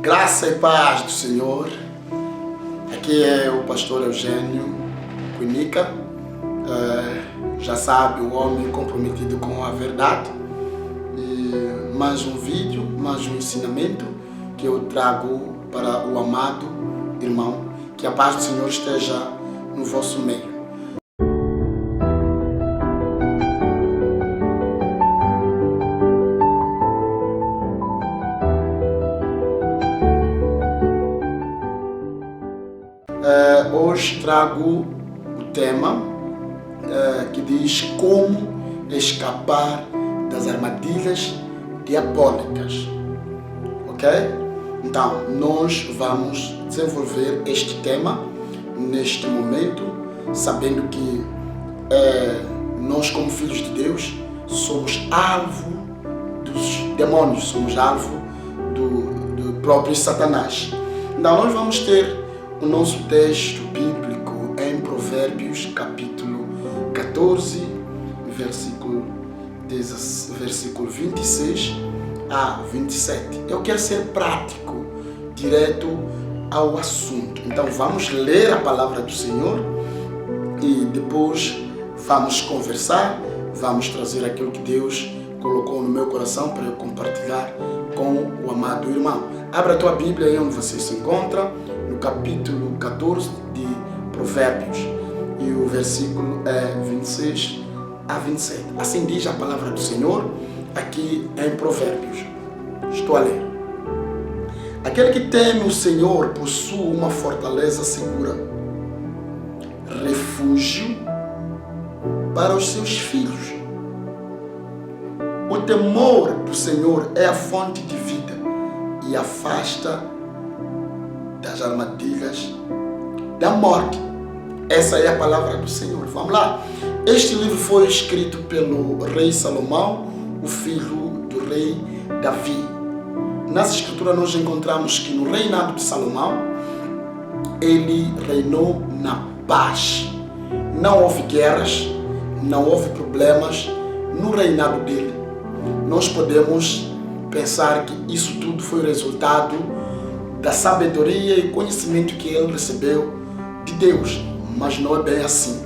Graça e paz do Senhor. Aqui é o pastor Eugênio Quinica. Já sabe, o homem comprometido com a verdade. E mais um vídeo, mais um ensinamento que eu trago para o amado irmão. Que a paz do Senhor esteja no vosso meio. Hoje trago o tema que diz como escapar das armadilhas diabólicas, ok? Então, nós vamos desenvolver este tema neste momento, sabendo que nós, como filhos de Deus, somos alvo dos demônios, somos alvo do próprio Satanás. Então, nós vamos ter o nosso texto bíblico em Provérbios, capítulo 14, versículo 26 a 27. Eu quero ser prático, direto ao assunto. Então vamos ler a palavra do Senhor e depois vamos conversar, vamos trazer aquilo que Deus colocou no meu coração para eu compartilhar com o amado irmão. Abra a tua Bíblia aí onde você se encontra, no capítulo 14 de Provérbios, e o versículo é 26 a 27. Assim diz a palavra do Senhor aqui em Provérbios. Estou a ler. Aquele que teme o Senhor possui uma fortaleza segura, refúgio para os seus filhos. O temor do Senhor é a fonte de vida e afasta das armadilhas da morte. Essa é a palavra do Senhor. Vamos lá. Este livro foi escrito pelo rei Salomão, o filho do rei Davi. Nas escrituras nós encontramos que no reinado de Salomão, ele reinou na paz. Não houve guerras, não houve problemas no reinado dele. Nós podemos pensar que isso tudo foi resultado da sabedoria e conhecimento que ele recebeu de Deus, mas não é bem assim.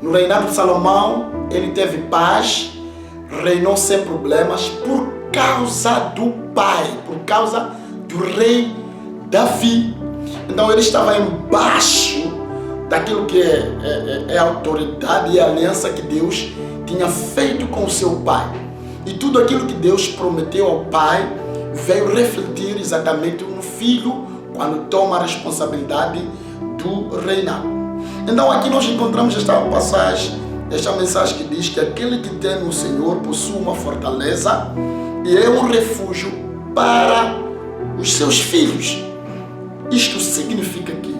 No reinado de Salomão, ele teve paz, reinou sem problemas por causa do pai, por causa do rei Davi. Então ele estava embaixo daquilo que é a autoridade e a aliança que Deus tinha feito com o seu pai. E tudo aquilo que Deus prometeu ao pai veio refletir exatamente no filho quando toma a responsabilidade do reinado. Então aqui nós encontramos esta passagem, esta mensagem que diz que aquele que teme o Senhor possui uma fortaleza e é um refúgio para os seus filhos. Isto significa que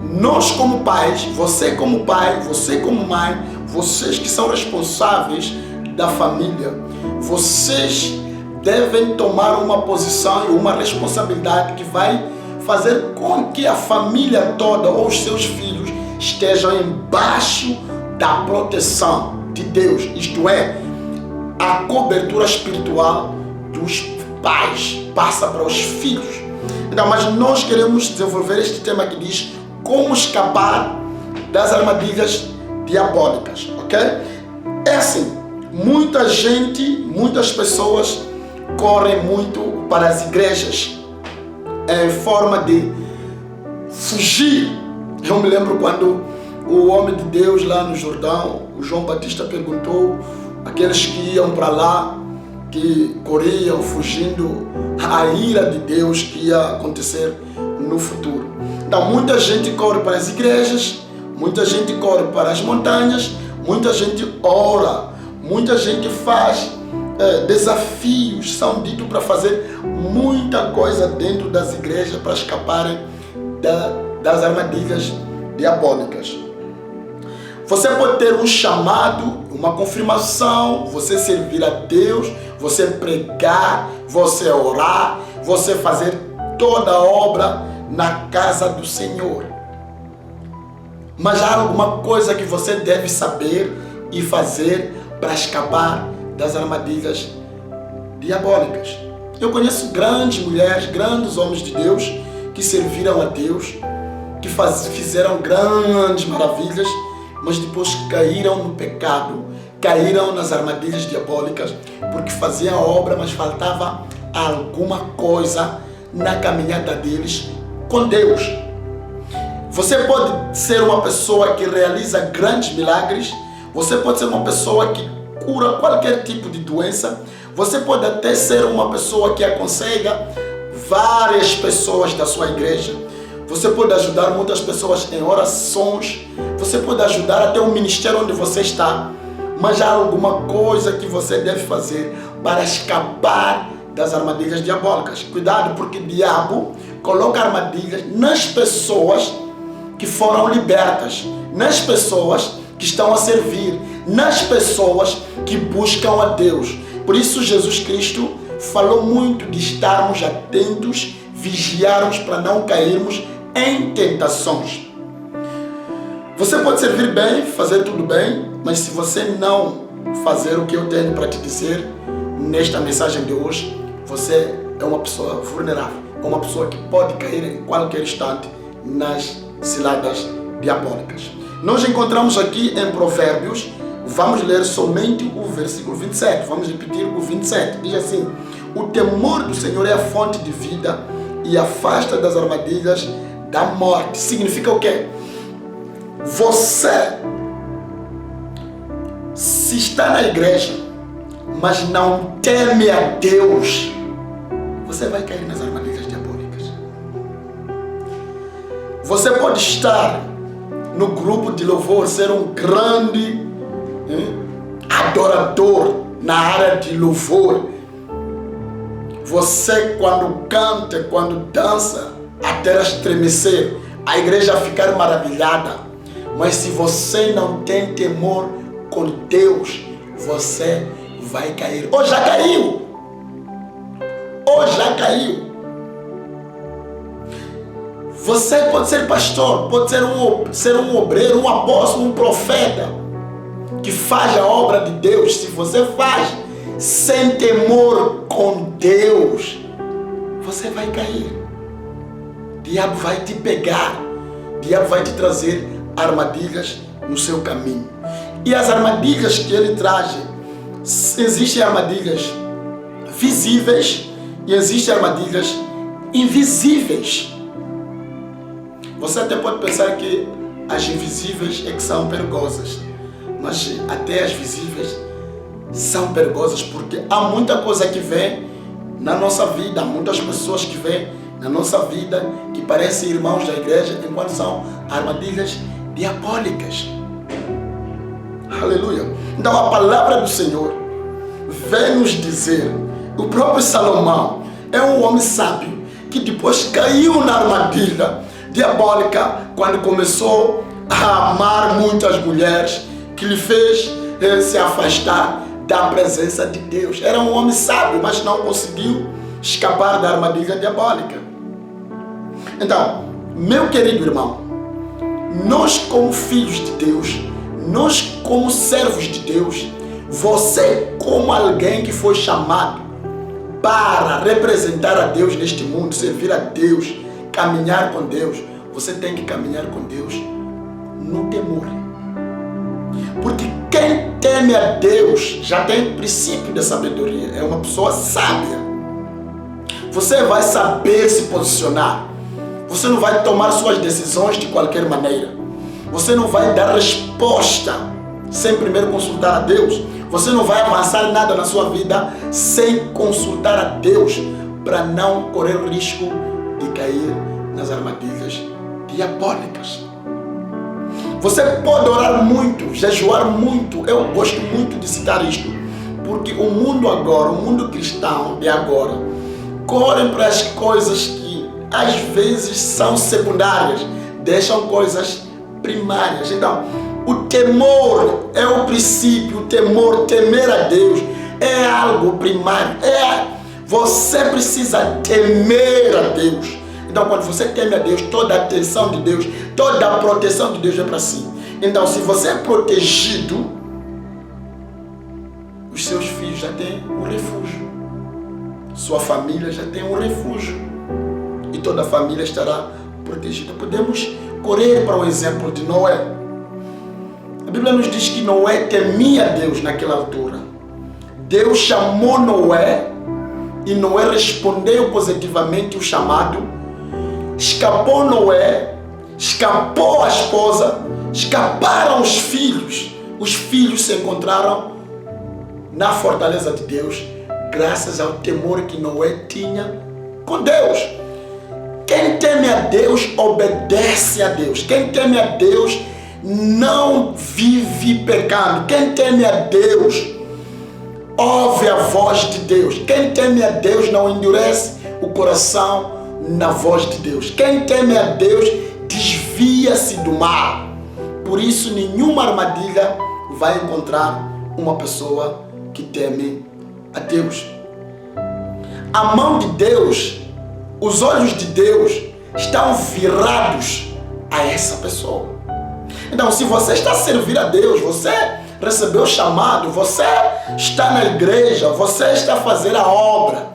nós como pais, você como pai, você como mãe, vocês que são responsáveis da família, vocês devem tomar uma posição e uma responsabilidade que vai fazer com que a família toda ou os seus filhos estejam embaixo da proteção de Deus, isto é, a cobertura espiritual dos pais passa para os filhos. Então, mas nós queremos desenvolver este tema que diz como escapar das armadilhas diabólicas, ok? É assim, muitas pessoas correm muito para as igrejas em forma de fugir. Eu me lembro quando o homem de Deus lá no Jordão, o João Batista, perguntou àqueles que iam para lá, que corriam fugindo a ira de Deus que ia acontecer no futuro. Então muita gente corre para as igrejas, muita gente corre para as montanhas, muita gente ora, muita gente faz desafios, são ditos para fazer muita coisa dentro das igrejas para escaparem das armadilhas diabólicas. Você pode ter um chamado, uma confirmação, você servir a Deus, você pregar, você orar, você fazer toda a obra na casa do Senhor. Mas há alguma coisa que você deve saber e fazer para escapar das armadilhas diabólicas. Eu conheço grandes mulheres, grandes homens de Deus que serviram a Deus, que fizeram grandes maravilhas, mas depois caíram no pecado, caíram nas armadilhas diabólicas, porque faziam a obra, mas faltava alguma coisa na caminhada deles com Deus. Você pode ser uma pessoa que realiza grandes milagres, você pode ser uma pessoa que cura qualquer tipo de doença, você pode até ser uma pessoa que aconselha várias pessoas da sua igreja, você pode ajudar muitas pessoas em orações, você pode ajudar até o ministério onde você está, mas há alguma coisa que você deve fazer para escapar das armadilhas diabólicas. Cuidado, porque o diabo coloca armadilhas nas pessoas que foram libertas, nas pessoas que estão a servir, nas pessoas que buscam a Deus. Por isso Jesus Cristo falou muito de estarmos atentos, vigiarmos para não cairmos em tentações. Você pode servir bem, fazer tudo bem, mas se você não fazer o que eu tenho para te dizer nesta mensagem de hoje, você é uma pessoa vulnerável, é uma pessoa que pode cair em qualquer instante nas ciladas diabólicas. Nós encontramos aqui em Provérbios, vamos ler somente o versículo 27, vamos repetir o 27, diz assim: o temor do Senhor é a fonte de vida e afasta das armadilhas da morte. Significa o quê? Você, se está na igreja, mas não teme a Deus, você vai cair nas armadilhas diabólicas. Você pode estar no grupo de louvor, ser um grande adorador na área de louvor. Você, quando canta, quando dança, a terra estremecer, a igreja ficar maravilhada. Mas se você não tem temor com Deus, você vai cair. Ou já caiu. Ou já caiu. Você pode ser pastor, pode ser um obreiro, um apóstolo, um profeta, que faz a obra de Deus. Se você faz sem temor com Deus, você vai cair. O diabo vai te pegar. O diabo vai te trazer armadilhas no seu caminho. E as armadilhas que ele traz, existem armadilhas visíveis e existem armadilhas invisíveis. Você até pode pensar que as invisíveis é que são perigosas, mas até as visíveis são perigosas, porque há muita coisa que vem na nossa vida, há muitas pessoas que vêm na nossa vida que parecem irmãos da igreja, enquanto são armadilhas diabólicas. Aleluia. Então a palavra do Senhor vem nos dizer, o próprio Salomão é um homem sábio que depois caiu na armadilha diabólica quando começou a amar muitas mulheres, que lhe fez se afastar da presença de Deus. Era um homem sábio, mas não conseguiu escapar da armadilha diabólica. Então, meu querido irmão, nós como filhos de Deus, nós como servos de Deus, você como alguém que foi chamado para representar a Deus neste mundo, servir a Deus, caminhar com Deus, você tem que caminhar com Deus no temor. Porque quem teme a Deus já tem princípio de sabedoria, é uma pessoa sábia. Você vai saber se posicionar. Você não vai tomar suas decisões de qualquer maneira. Você não vai dar resposta sem primeiro consultar a Deus. Você não vai avançar nada na sua vida sem consultar a Deus, para não correr o risco de cair nas armadilhas diabólicas. Você pode orar muito, jejuar muito. Eu gosto muito de citar isto, porque o mundo agora, o mundo cristão de agora, correm para as coisas que às vezes são secundárias, deixam coisas primárias. Então, o temor é o princípio, o temor, temer a Deus é algo primário. Você precisa temer a Deus. Então, quando você teme a Deus, toda a atenção de Deus, toda a proteção de Deus é para si. Então, se você é protegido, os seus filhos já têm um refúgio. sua família já tem um refúgio e toda a família estará protegida. Podemos correr para o exemplo de Noé. A Bíblia nos diz que Noé temia Deus naquela altura. Deus chamou Noé e Noé respondeu positivamente o chamado. Escapou Noé, escapou a esposa, escaparam os filhos. Os filhos se encontraram na fortaleza de Deus, graças ao temor que Noé tinha com Deus. Quem teme a Deus, obedece a Deus. Quem teme a Deus, não vive pecando. Quem teme a Deus, ouve a voz de Deus. Quem teme a Deus, não endurece o coração na voz de Deus. Quem teme a Deus, desvia-se do mal. Por isso, nenhuma armadilha vai encontrar uma pessoa que teme a Deus. A mão de Deus, os olhos de Deus estão virados a essa pessoa. Então, se você está a servir a Deus, você recebeu o chamado, você está na igreja, você está a fazer a obra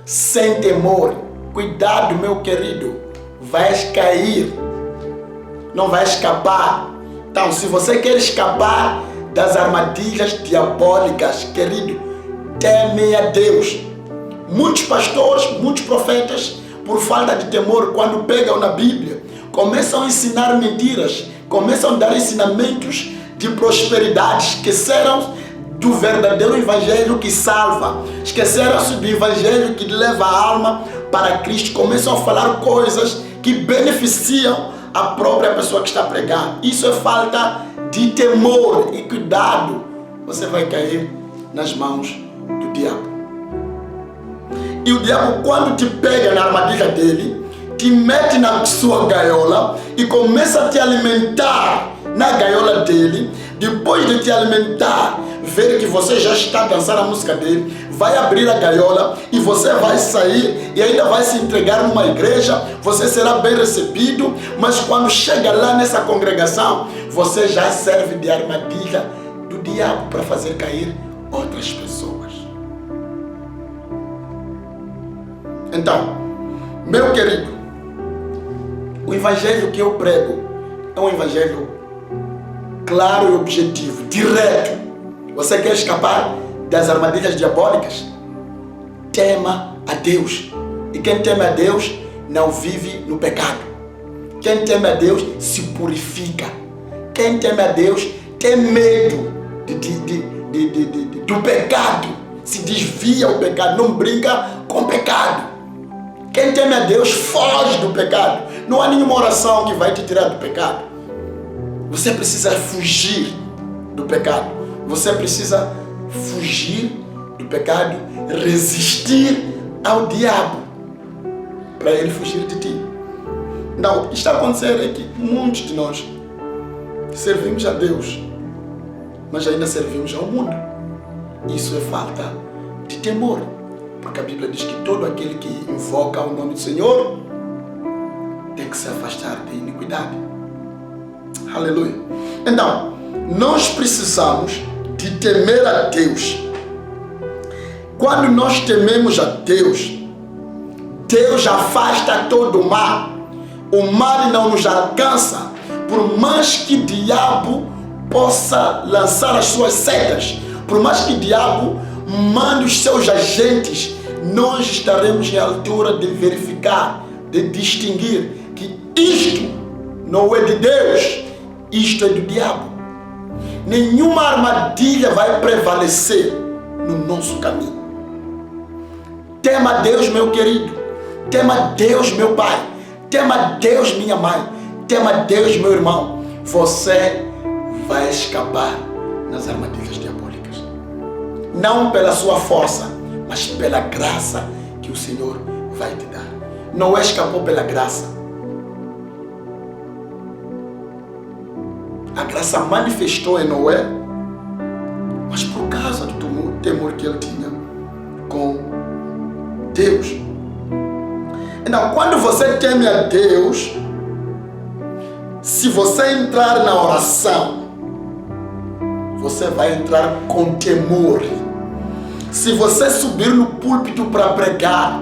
sem temor. Cuidado, meu querido, vais cair, não vai escapar. Então, se você quer escapar das armadilhas diabólicas, querido, teme a Deus. Muitos pastores, muitos profetas, por falta de temor, quando pegam na Bíblia, começam a ensinar mentiras, começam a dar ensinamentos de prosperidade, esqueceram do verdadeiro evangelho que salva, esqueceram-se do evangelho que leva a alma para Cristo, começam a falar coisas que beneficiam a própria pessoa que está pregando. Isso é falta de temor e cuidado, você vai cair nas mãos do diabo. E o diabo, quando te pega na armadilha dele, te mete na sua gaiola e começa a te alimentar na gaiola dele. Depois de te alimentar, ver que você já está a dançar a música dele, vai abrir a gaiola e você vai sair e ainda vai se entregar numa igreja, você será bem recebido, mas quando chega lá nessa congregação, você já serve de armadilha do diabo para fazer cair outras pessoas. Então, meu querido, o evangelho que eu prego é um evangelho claro e objetivo, direto. Você quer escapar das armadilhas diabólicas? Tema a Deus. E quem teme a Deus não vive no pecado. Quem teme a Deus se purifica. Quem teme a Deus tem medo do pecado. Se desvia o pecado, não brinca com o pecado. Quem teme a Deus foge do pecado. Não há nenhuma oração que vai te tirar do pecado. Você precisa fugir do pecado. Você precisa fugir do pecado, resistir ao diabo para ele fugir de ti. Não, o que está acontecendo é que muitos de nós servimos a Deus, mas ainda servimos ao mundo. Isso é falta de temor, porque a Bíblia diz que todo aquele que invoca o nome do Senhor tem que se afastar da iniquidade. Aleluia. Então, nós precisamos de temer a Deus. Quando nós tememos a Deus, Deus afasta todo o mal. O mal não nos alcança, por mais que o diabo possa lançar as suas setas, por mais que o diabo mande os seus agentes, nós estaremos em altura de verificar, de distinguir que isto não é de Deus, isto é do diabo. Nenhuma armadilha vai prevalecer no nosso caminho. Tema a Deus, meu querido. Tema a Deus, meu pai. Tema a Deus, minha mãe. Tema a Deus, meu irmão. Você vai escapar nas armadilhas diabólicas. Não pela sua força, mas pela graça que o Senhor vai te dar. Noé escapou pela graça. A graça manifestou em Noé, mas por causa do temor que ele tinha com Deus. Então, quando você teme a Deus, se você entrar na oração, você vai entrar com temor. Se você subir no púlpito para pregar,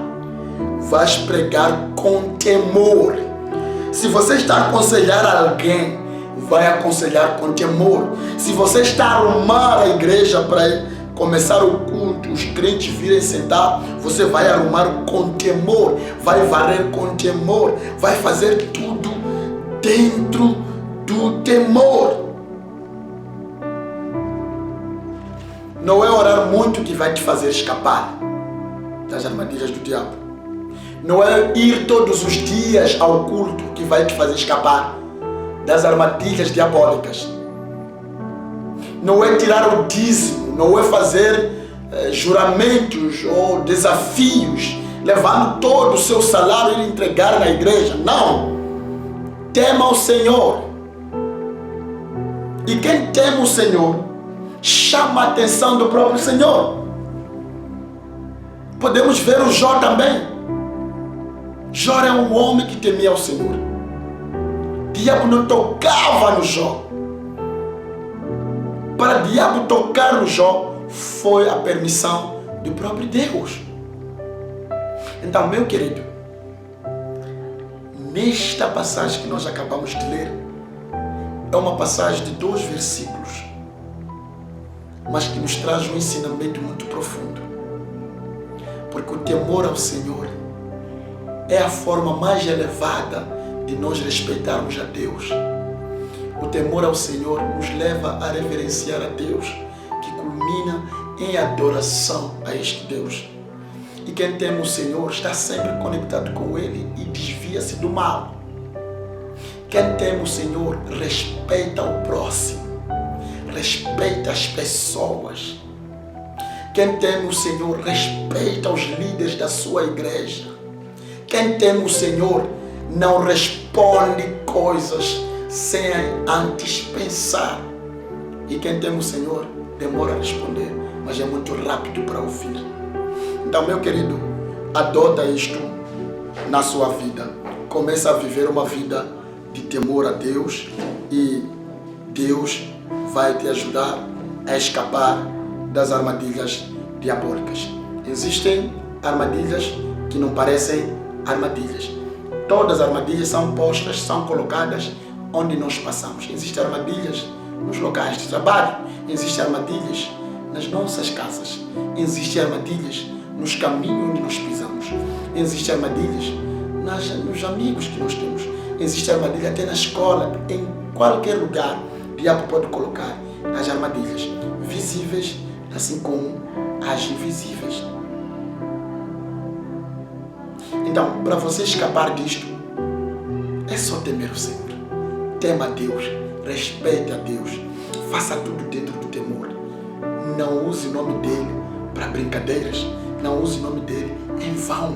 vais pregar com temor. Se você está a aconselhar alguém, vai aconselhar com temor. Se você está a arrumar a igreja para começar o culto, os crentes virem sentar, você vai arrumar com temor, vai varrer com temor, vai fazer tudo dentro do temor. Não é orar muito que vai te fazer escapar das armadilhas do diabo. Não é ir todos os dias ao culto que vai te fazer escapar das armadilhas diabólicas. Não é tirar o dízimo, não é fazer juramentos ou desafios, levando todo o seu salário e entregar na igreja. Não! Tema o Senhor. E quem teme o Senhor, chama a atenção do próprio Senhor. Podemos ver o Jó também. Jó é um homem que temia o Senhor. O diabo não tocava no Jó. Para o diabo tocar no Jó, foi a permissão do próprio Deus. Então, meu querido, nesta passagem que nós acabamos de ler, é uma passagem de 2 versículos, mas que nos traz um ensinamento muito profundo. Porque o temor ao Senhor é a forma mais elevada de nós respeitarmos a Deus. O temor ao Senhor nos leva a reverenciar a Deus, que culmina em adoração a este Deus. E quem teme o Senhor está sempre conectado com Ele e desvia-se do mal. Quem teme o Senhor respeita o próximo, respeita as pessoas. Quem teme o Senhor respeita os líderes da sua igreja. Quem teme o Senhor não responde coisas sem antes pensar. E quem teme o Senhor demora a responder, mas é muito rápido para ouvir. Então, meu querido, adota isto na sua vida. Começa a viver uma vida de temor a Deus e Deus vai te ajudar a escapar das armadilhas diabólicas. Existem armadilhas que não parecem armadilhas. Todas as armadilhas são postas, são colocadas onde nós passamos. Existem armadilhas nos locais de trabalho, existem armadilhas nas nossas casas, existem armadilhas nos caminhos onde nós pisamos, existem armadilhas nos amigos que nós temos, existe armadilha até na escola, em qualquer lugar. O diabo pode colocar as armadilhas visíveis, assim como as invisíveis. Então, para você escapar disto, é só temer o Senhor. Tema a Deus, respeite a Deus, faça tudo dentro do temor. Não use o nome dele para brincadeiras, não use o nome dele em vão.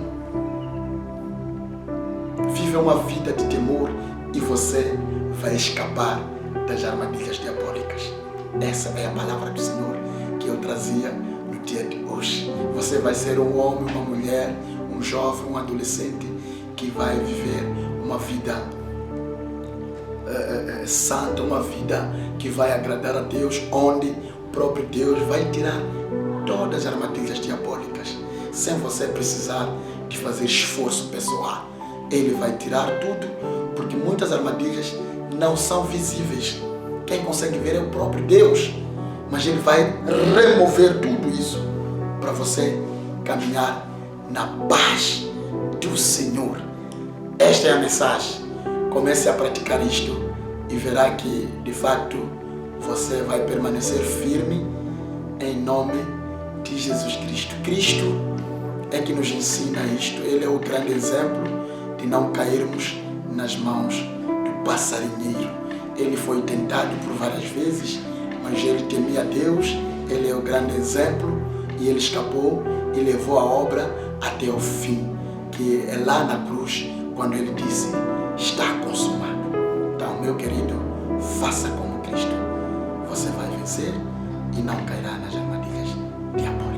Viva uma vida de temor e você vai escapar das armadilhas diabólicas. Essa é a palavra do Senhor que eu trazia no dia de hoje. Você vai ser um homem, uma mulher, um jovem, um adolescente que vai viver uma vida santa, uma vida que vai agradar a Deus, onde o próprio Deus vai tirar todas as armadilhas diabólicas, sem você precisar de fazer esforço pessoal. Ele vai tirar tudo, porque muitas armadilhas não são visíveis. Quem consegue ver é o próprio Deus, mas Ele vai remover tudo isso para você caminhar na paz do Senhor. Esta é a mensagem. Comece a praticar isto e verá que, de fato, você vai permanecer firme em nome de Jesus Cristo. Cristo é que nos ensina isto. Ele é o grande exemplo de não cairmos nas mãos do passarinheiro. Ele foi tentado por várias vezes, mas ele temia a Deus. Ele é o grande exemplo e ele escapou e levou a obra até o fim, que é lá na cruz, quando ele disse: está consumado. Então, meu querido, faça como Cristo. Você vai vencer e não cairá nas armadilhas diabólicas.